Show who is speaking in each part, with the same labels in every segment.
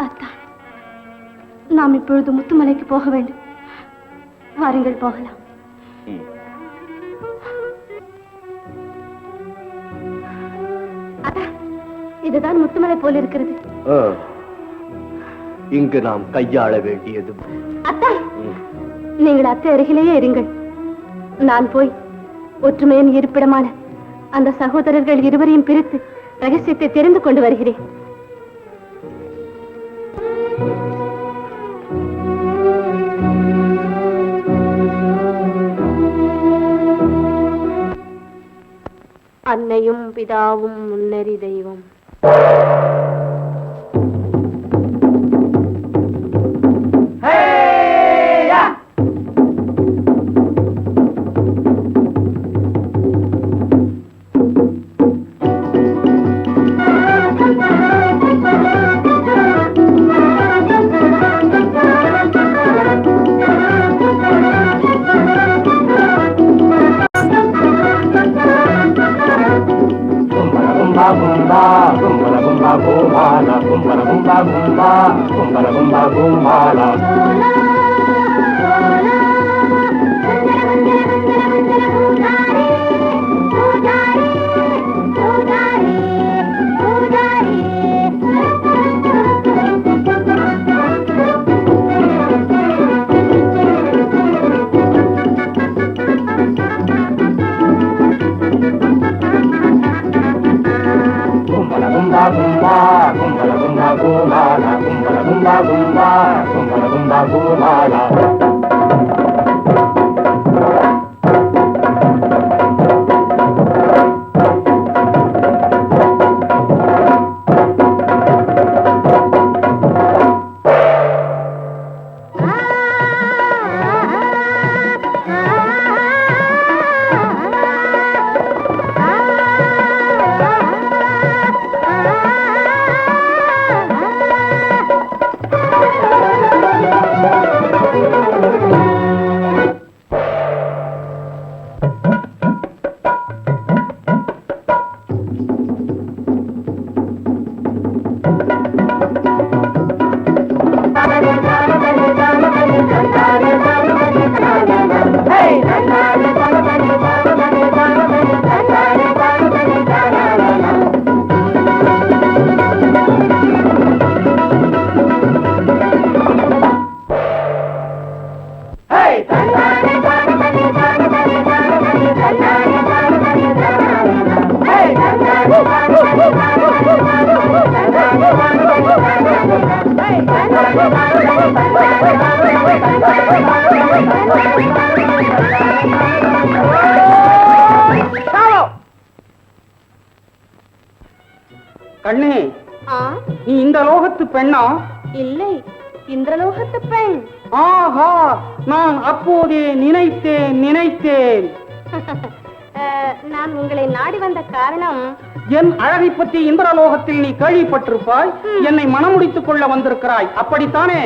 Speaker 1: அத்தா, நாம் இப்பொழுது முத்துமலைக்கு போக வேண்டும். வாருங்கள், போகலாம். இதுதான் முத்துமலை போல் இருக்கிறது.
Speaker 2: இங்கு நாம் கையாள வேண்டியது.
Speaker 1: அத்தா, நீங்கள் அத்தை அருகிலேயே இருங்கள். நான் போய் ஒற்றுமையின் இருப்பிடமான அந்த சகோதரர்கள் இருவரையும் பிரித்து ரகசியத்தை தெரிந்து கொண்டு வருகிறேன். அன்னையும் பிதாவும் முன்னறி தெய்வம்.
Speaker 3: கண்ணே, நீ இந்த லோகத்து பெண்ணா?
Speaker 1: இல்லை, இந்திரலோகத்து பெண்.
Speaker 3: ஆஹா, நான் அப்போதே நினைத்தேன்.
Speaker 1: நான் உங்களை நாடி வந்த காரணம்,
Speaker 3: என் அழகை பற்றி இந்திரலோகத்தில் நீ கேள்விப்பட்டிருப்பாய். என்னை மணமுடித்துக் கொள்ள வந்திருக்கிறாய், அப்படித்தானே?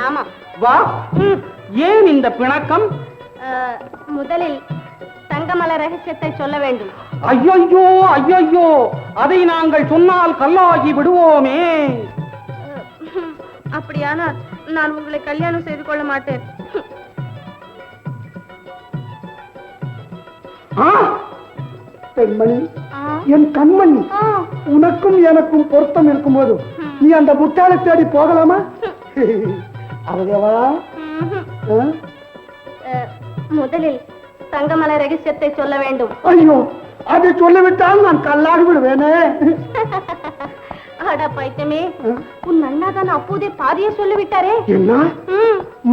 Speaker 1: ஆமா.
Speaker 3: வா. ஏன் இந்த பிணக்கம்?
Speaker 1: முதலில் தங்கமல ரகசியத்தை சொல்ல வேண்டும்.
Speaker 3: ஐயோ, அதை நாங்கள் சொன்னால் கல்லாகி விடுவோமே.
Speaker 1: அப்படியானால் நான் உங்களை கல்யாணம் செய்து கொள்ள மாட்டேன்.
Speaker 4: பெண்மணி, என் கண்மணி, உனக்கும் எனக்கும் பொருத்தம் இருக்கும்போது நீ அந்த முட்டாளை தேடி போகலாமா?
Speaker 1: முதலில் தங்கமல ரகசியத்தை சொல்ல வேண்டும்.
Speaker 4: ஐயோ, அதை சொல்லிவிட்டால் நான் கல்லாகி விடுவேனே.
Speaker 1: அட பைத்தியமே, உன் அண்ணா தான் அப்போதே பாதியே சொல்லிவிட்டாரே.
Speaker 4: என்ன?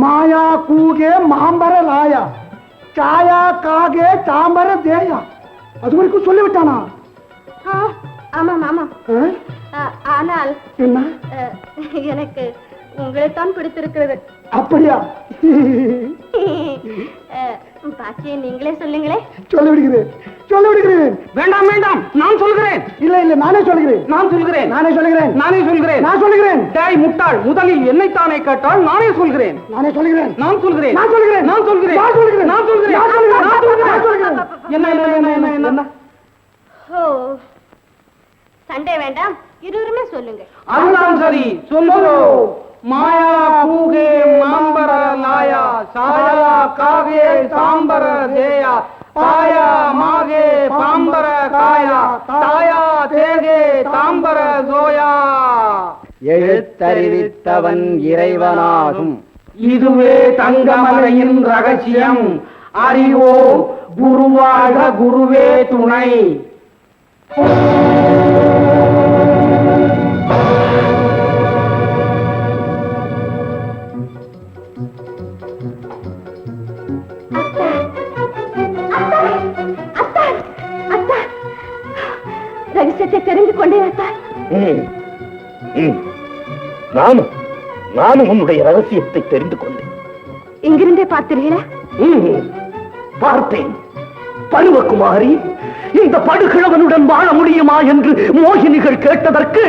Speaker 4: மாயா கூகே மாம்பர லாயா, சாயா காகே சாம்பர தேயா, அது வரைக்கும் சொல்லிவிட்டானா?
Speaker 1: ஆமாம் ஆமா. ஆனால்
Speaker 4: என்ன?
Speaker 1: எனக்கு உங்களைத்தான் பிடித்திருக்கிறது.
Speaker 4: அப்படியா?
Speaker 1: பாக்கியை நீங்களே சொல்லுங்களே.
Speaker 4: சொல்லிவிடுகிறேன்.
Speaker 3: வேண்டாம், நான் சொல்கிறேன்.
Speaker 4: இல்ல, நானே சொல்கிறேன்.
Speaker 3: டேய் முட்டாள், முதலில் என்னைத்தானே கேட்டால் நானே சொல்கிறேன். என்ன?
Speaker 1: சண்டே வேண்டாம், இருவருமே சொல்லுங்க.
Speaker 3: அதுதான் சரி, சொல்லுகிறோம். மாயா கூகே மாம்பர லாயா, சாயா காகே சாம்பர தேயா, தாயா மாகே பாம்பர காயா, தாயா தேகே தாம்பர சோயா.
Speaker 2: எழுத்தறிவித்தவன் இறைவனாகும்.
Speaker 3: இதுவே தங்கமலையின் ரகசியம். அறிவோ குருவாக, குருவே துணை.
Speaker 1: ரகசியத்தை தெரிந்து கொண்டேன் அத்தா.
Speaker 2: நானும் உன்னுடைய ரகசியத்தை தெரிந்து கொண்டேன்.
Speaker 1: இங்கிருந்தே பார்த்தீர்களா?
Speaker 2: பார்த்தேன். பருவகுமாரி, இந்த படுகிழவனுடன் வாழ முடியுமா என்று மோகினிகள் கேட்டதற்கு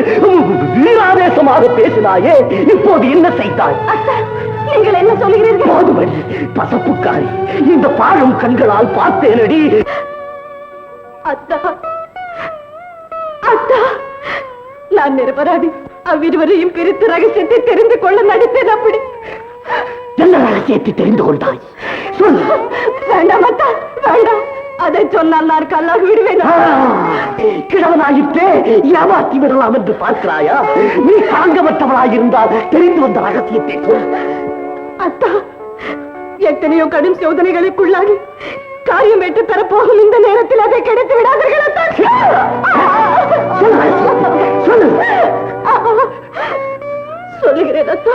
Speaker 2: வீராவேசமாக பேசினாயே, இப்போது என்ன செய்தாய்?
Speaker 1: அத்தா, நீங்கள் என்ன சொல்கிறீர்கள்?
Speaker 2: மாதுவன் பசப்புக்காரி, இந்த பாழும் கண்களால் பார்த்தேனடி.
Speaker 1: அத்தா, அத்தா, நான் நிரபராதி. அவ்விருவரையும் பிரித்து ரகசியத்தை தெரிந்து கொள்ள நடித்தேன். அப்படி
Speaker 2: என்ன ரகசியத்தை தெரிந்து கொண்டாய்? சொல்.
Speaker 1: வேண்டாம் அத்தா, வேண்டாம். அதை சொன்னால் நான் கல்லாக விடுவேன்.
Speaker 2: கிழவனாயிற்றே, ஏமாற்றி விடலாம் என்று பார்க்கிறாயா? நீ காங்கமற்றவளாயிருந்தால் தெரிந்து வந்த ரகசியத்தை சொல்.
Speaker 1: அத்தா, எத்தனையோ கடும் சோதனைகளுக்குள்ளாகி காரியம் வெற்றி தரப்போகும் இந்த நேரத்தில் அதை கிடைத்து விடாதீர்கள் அத்தா. சொல்லுகிறேன் அத்தா,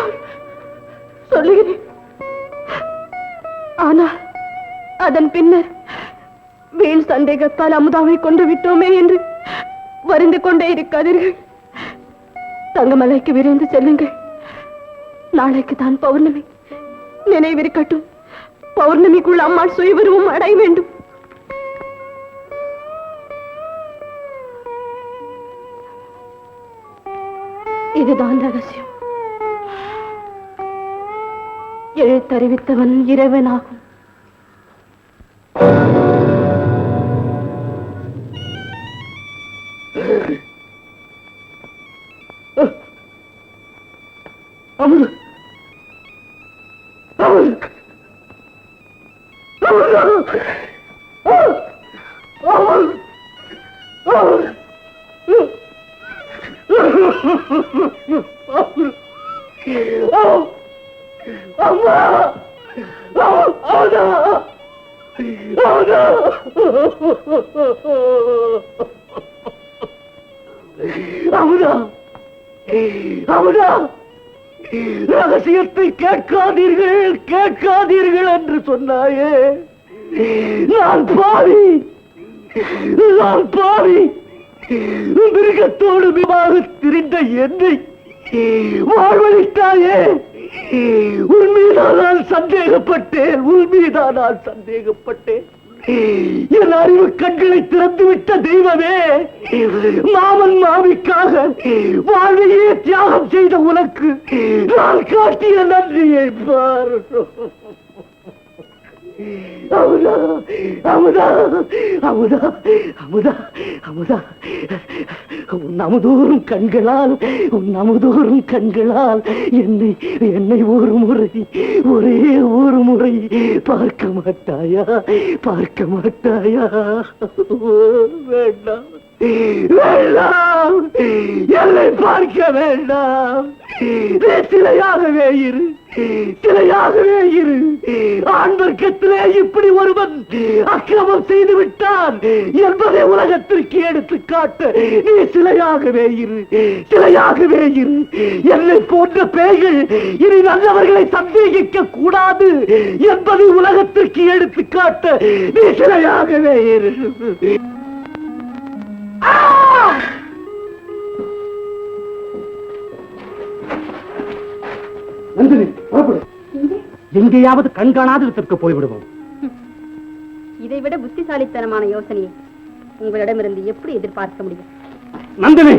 Speaker 1: சொல்லுகிறேன். ஆனால் அதன் பின்னர் வீண் சந்தேகத்தால் அமுதாவை கொண்டு விட்டோமே என்று வருந்து கொண்டே இருக்காதீர்கள். தங்கமலைக்கு விரைந்து செல்லுங்கள். நாளைக்கு தான் பௌர்ணமி. நினைவிருக்கட்டும், பௌர்ணமிக்குள் அம்மாள் சுயவருவம் அடைய வேண்டும். இதுதான் ரகசியம். எழுத்தறிவித்தவன் இறைவனாகும்.
Speaker 2: ரகசியத்தை கேட்காதீர்கள், கேட்காதீர்கள் என்று சொன்னாயே. நான் பாவி, நான் பாவி. மிருகத்தோடு விவாக திரிந்த என்னை வாழ்வழித்தாயே. உன்மீதான் நான் சந்தேகப்பட்டேன், உன்மீதான் நான் சந்தேகப்பட்டேன். என் அறிவு கண்களை திறந்துவிட்ட தெய்வமே, மாமன் மாமிக்காக வாழ்வையே தியாகம் செய்த உனக்கு நான் காட்டிய நன்றியை பார். அமுதா, அமுதா, அமுதா, அமுதா, அமுதா, உன் அமுதூரும் கண்களால், உன் அமுதூரும் கண்களால் என்னை ஒரு முறை, ஒரே ஒரு முறை பார்க்க மாட்டாயா, பார்க்க மாட்டாயா? வேண்டாம், வேண்டாம், என்னை பார்க்க வேண்டாம். சிலையாகவே இரு, சிலையாகவே இரு. ஆண் வர்க்கத்திலே இப்படி ஒருவன் அக்கிரமம் செய்து விட்டான் என்பதை உலகத்திற்கு எடுத்து காட்ட நீ சிலையாகவே இரு, சிலையாகவே இரு. என்னை போன்ற பேய்கள் இனி நல்லவர்களை சந்தேகிக்க கூடாது என்பதை உலகத்திற்கு எடுத்து காட்ட நீ சிலையாகவே இரு.
Speaker 3: நந்தினி, புறப்படு. எங்கேயாவது கண்காணாத இடத்திற்கு போய்விடுவோம்.
Speaker 1: இதை விட புத்திசாலித்தனமான யோசனையை உங்களிடமிருந்து எப்படி எதிர்பார்க்க முடியும்?
Speaker 3: நந்தினி,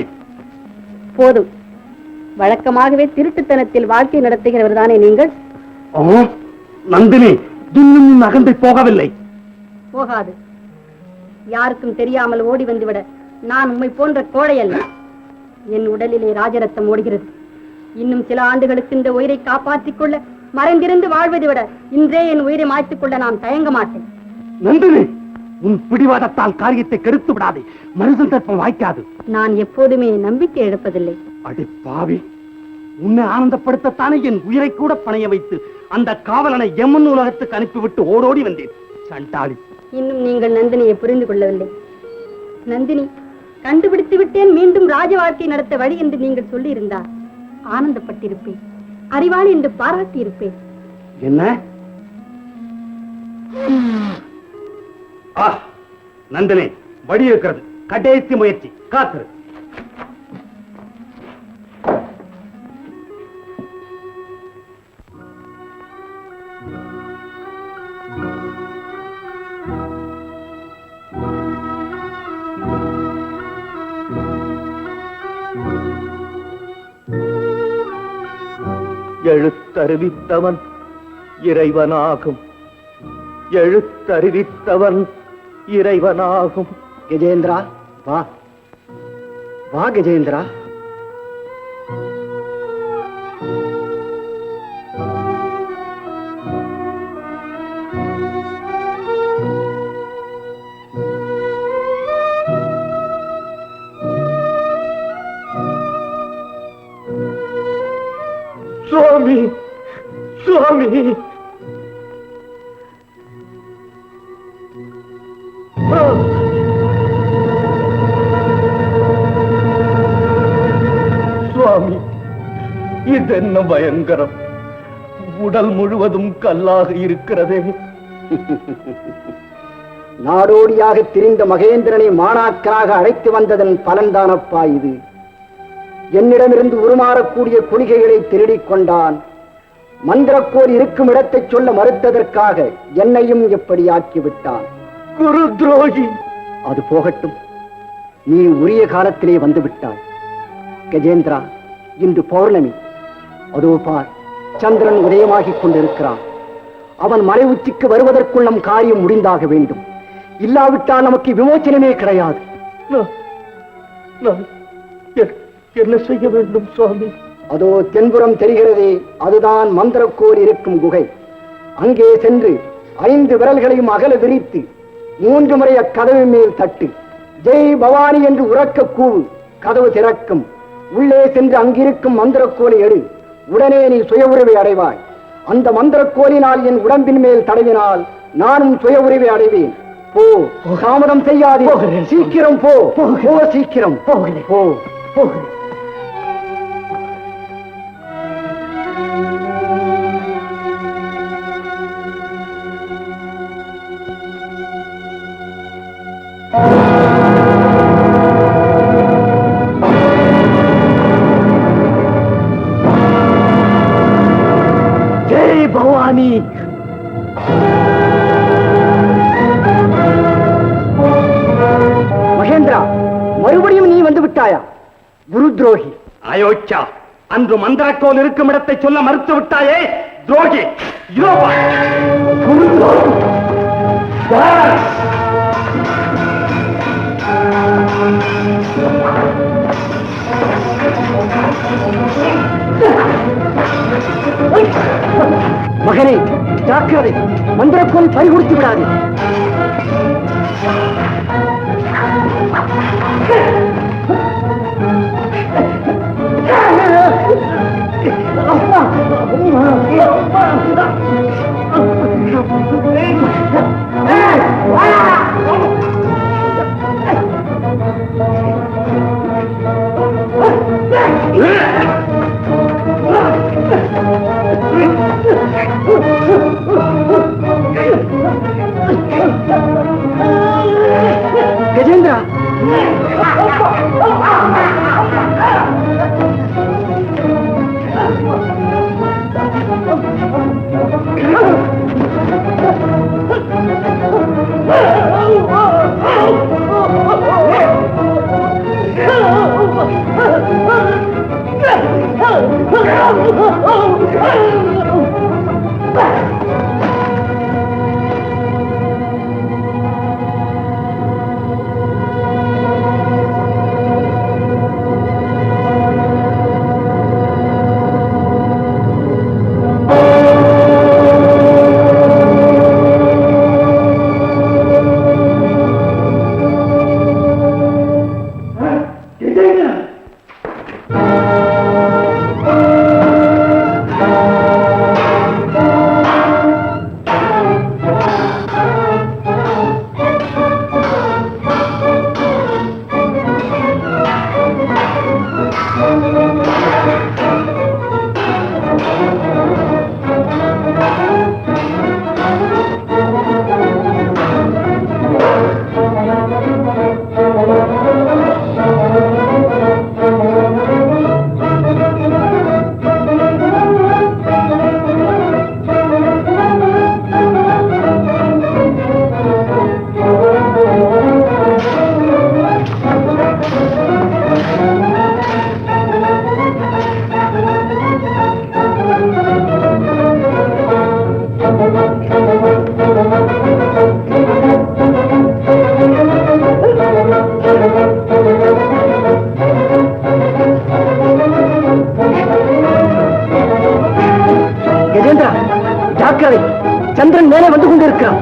Speaker 1: போதும். வழக்கமாகவே திருட்டுத்தனத்தில் வாழ்க்கை நடத்துகிறவர் தானே நீங்கள்?
Speaker 3: நந்தினி, இன்னும் நகர்ந்து போகவில்லை.
Speaker 1: போகாது. யாருக்கும் தெரியாமல் ஓடி வந்துவிட நான் உம்மை போன்ற கோழை அல்ல. என் உடலிலே ராஜரத்தம் ஓடுகிறது. இன்னும் சில ஆண்டுகளுக்கு இந்த உயிரை காப்பாற்றிக் கொள்ள மறைந்திருந்து வாழ்வதை விட இன்றே என் உயிரை மாய்த்துக் கொள்ள நான் தயங்க மாட்டேன்.
Speaker 2: நந்தினி, உன் பிடிவாதத்தால் காரியத்தை கெடுத்து விடாதே. மறுசந்தர்ப்பம் வாய்க்காது.
Speaker 1: நான் எப்போதுமே நம்பிக்கை இழப்பதில்லை.
Speaker 2: அடி பாவி, உன்னை ஆனந்தப்படுத்தத்தானே என் உயிரை கூட பணைய வைத்து அந்த காவலனை எமன் உலகத்துக்கு அனுப்பிவிட்டு ஓடோடி வந்தேன். சண்டாளி,
Speaker 1: இன்னும் நீங்கள் நந்தினியை புரிந்து கொள்ளவில்லை. நந்தினி கண்டுபிடித்து விட்டேன், மீண்டும் ராஜ வாழ்க்கை நடத்த வழி என்று நீங்கள் சொல்லி இருந்தார் ஆனந்தப்பட்டிருப்பேன், அறிவாளி என்று பாராட்டி இருப்பேன்.
Speaker 2: என்ன? நந்தினி, வழி இருக்கிறது. கடைசி முயற்சி, காத்திரு. எழுத்தறிவித்தவன் இறைவனாகும். எழுத்தறிவித்தவன் இறைவனாகும். கஜேந்திரா, வா வா கஜேந்திரா. சுவாமி, சுவாமி, சுவாமி, இதென்ன பயங்கரம்! உடல் முழுவதும் கல்லாக இருக்கிறதே.
Speaker 4: நாடோடியாக திரிந்த மகேந்திரனை மாணாக்கராக அழைத்து வந்ததன் பலன்தானப்பா இது. என்னிடமிருந்து உருமாறக்கூடிய குளிகைகளை திருடிக் கொண்டான். மந்திரக்கோர் இருக்கும் இடத்தை சொல்ல மறுத்ததற்காக என்னையும் எப்படி ஆக்கிவிட்டான்.
Speaker 2: குரு துரோகி!
Speaker 4: அது போகட்டும், நீ உரிய காலத்திலே வந்து விட்டாய். கஜேந்திரா, இன்று பௌர்ணமி. அதோ பார், சந்திரன் உதயமாகிக் கொண்டிருக்கிறான். அவன் மலை உச்சிக்கு வருவதற்குள் நம் காரியம் முடிந்தாக வேண்டும். இல்லாவிட்டால் நமக்கு விமோச்சனமே கிடையாது.
Speaker 2: என்ன செய்ய வேண்டும் சுவாமி?
Speaker 4: அதோ தென்புறம் தெரிகிறதே, அதுதான் மந்திரக்கோர் இருக்கும் குகை. அங்கே சென்று 5 விரல்களையும் அகல விரித்து 3 முறை அக்கதவு மேல் தட்டு. ஜெய் பவானி என்று உரக்க கூவு. கதவு திறக்கும். உள்ளே சென்று அங்கிருக்கும் மந்திரக்கோலை எடு. உடனே நீ சுய உறவை அடைவாய். அந்த மந்திரக்கோலினால் என் உடம்பின் மேல் தடவினால் நானும் சுய உறவை அடைவேன். போ, தாமதம் செய்யாதே. சீக்கிரம் போ, போ, சீக்கிரம் போ.
Speaker 2: ஜெய் பவானி!
Speaker 4: மகேந்திரா, மறுபடியும் நீ வந்து விட்டாயா? குரு துரோகி!
Speaker 2: அயோச்சா, அன்று மந்திரக்கோல் இருக்கும் இடத்தை சொல்ல மறுத்து விட்டாயே, துரோகி! குரு துரோகி!
Speaker 4: மகனே, ஜாக்கிரதை! மந்திரக்கோல் பறிகொடுத்து விடாதே. கஜேந்திரா! கஜேந்திரா, ஜாக்கிரதை! சந்திரன் மேலே வந்து கொண்டிருக்கிறான்.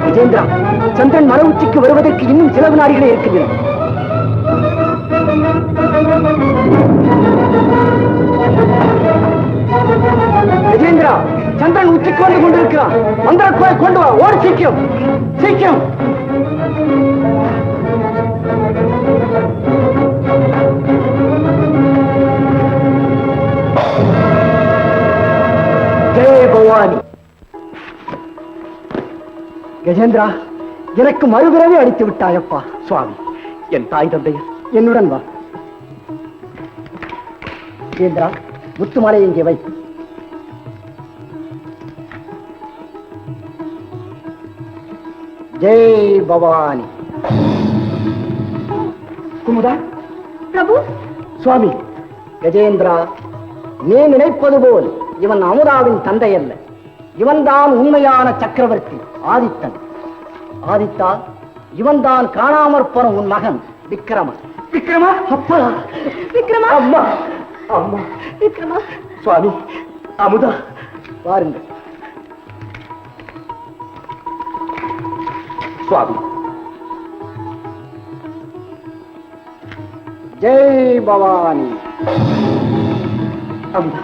Speaker 4: கஜேந்திரா, சந்திரன் மர உச்சிக்கு வருவதற்கு இன்னும் சில வினாடிகளே இருக்கின்றன. கஜேந்திரா, சந்திரன் உச்சிக்கு வந்து கொண்டிருக்கிறான். மந்திரக்கோயை கொண்டு வா, ஓடு சீக்கிரம் சீக்கிரம். ஜெய் பவானி. கஜேந்திரா, எனக்கு மறுபிறவி அளித்து விட்டாயப்பா. சுவாமி, என் தாய் தந்தையர் என்னுடன் வா. கஜேந்திரா, முத்துமாலை இங்கே வை. ஜெய் பவானி. குமுதா.
Speaker 1: பிரபு.
Speaker 4: சுவாமி, கஜேந்திரா, நீ நினைப்பது போல் இவன் அமுதாவின் தந்தை அல்ல. இவன்தான் உண்மையான சக்கரவர்த்தி ஆதித்தன். ஆதித்தா, இவன்தான் காணாமற் போன உன் மகன் விக்ரமன்.
Speaker 3: விக்ரமா?
Speaker 4: அப்பா!
Speaker 1: விக்ரமா!
Speaker 4: அம்மா! அம்மா!
Speaker 1: விக்ரமா!
Speaker 4: சுவாமி, அமுதா, பாருங்கள். சுவாமி, ஜெய் பவானி. அமுதா,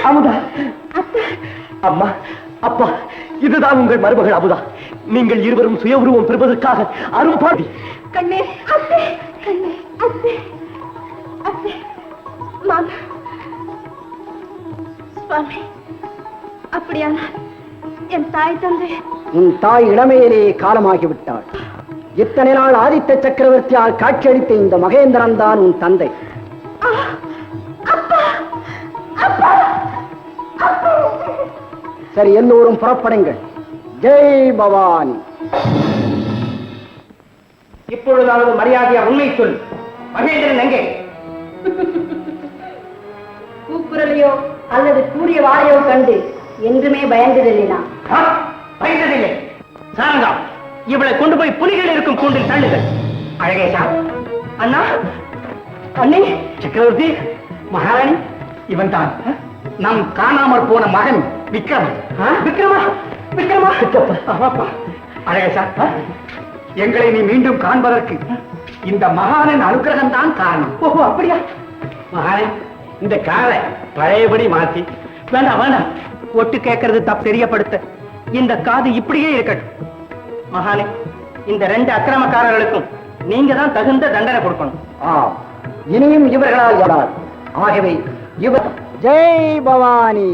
Speaker 4: அமுதா, அம்மா, அப்பா, இதுதான் உங்கள் மருமகள் அமுதா. நீங்கள் இருவரும் சுய உருவம் பெறுவதற்காக அரும்பாடி.
Speaker 1: கண்ணே, அத்தே, கண்ணே, அத்தே, அத்தே, மாமா. சுவாமி, அப்படியானால் என் தாய் தந்தை?
Speaker 4: உன் தாய் இளமையிலே காலமாகிவிட்டாள். இத்தனை நாள் ஆதித்த சக்கரவர்த்தியால் காட்சியளித்த இந்த மகேந்திரன் தான் உன் தந்தை. சரி, எல்லோரும் புறப்படுங்கள். ஜெய் பவானி.
Speaker 3: இப்பொழுதாவது மரியாதையா உண்மை சொல். மகேந்திரன் எங்கே?
Speaker 1: கூக்குரலையோ அல்லது கூறிய வாழையோ கண்டு என்றுமே பயந்ததில்லை நான்.
Speaker 3: பயந்ததில்லை. சாரங்கா, இவளை கொண்டு போய் புலிகள் இருக்கும் கூண்டில் தள்ளுங்கள். அழகேசா, அண்ணா, அண்ணே, சக்கரவர்த்தி, மகாராணி, இவன் தான் நம் காணாமற் போன மகன் விக்ரமன். விக்ரமா? விக்ரமா? ஆமாப்பா. அழகேசா, எங்களை நீ மீண்டும் காண்பதற்கு இந்த மகானின் அனுக்கிரகம் தான் காரணம். ஓஹோ, அப்படியா? மகானே, இந்த காலை பழையபடி மாத்தி. வேண்டாம் வேண்டாம், ஒட்டு கேட்கறது தப்பு தெரியப்படுத்த இந்த காது இப்படியே இருக்கட்டும். மகானே, இந்த 2 அக்கிரமக்காரர்களுக்கும் நீங்க தான் தகுந்த தண்டனை கொடுக்கணும்.
Speaker 4: இனியும் இவர்களால் ஆகவே இவர் ஜெய் பவானி.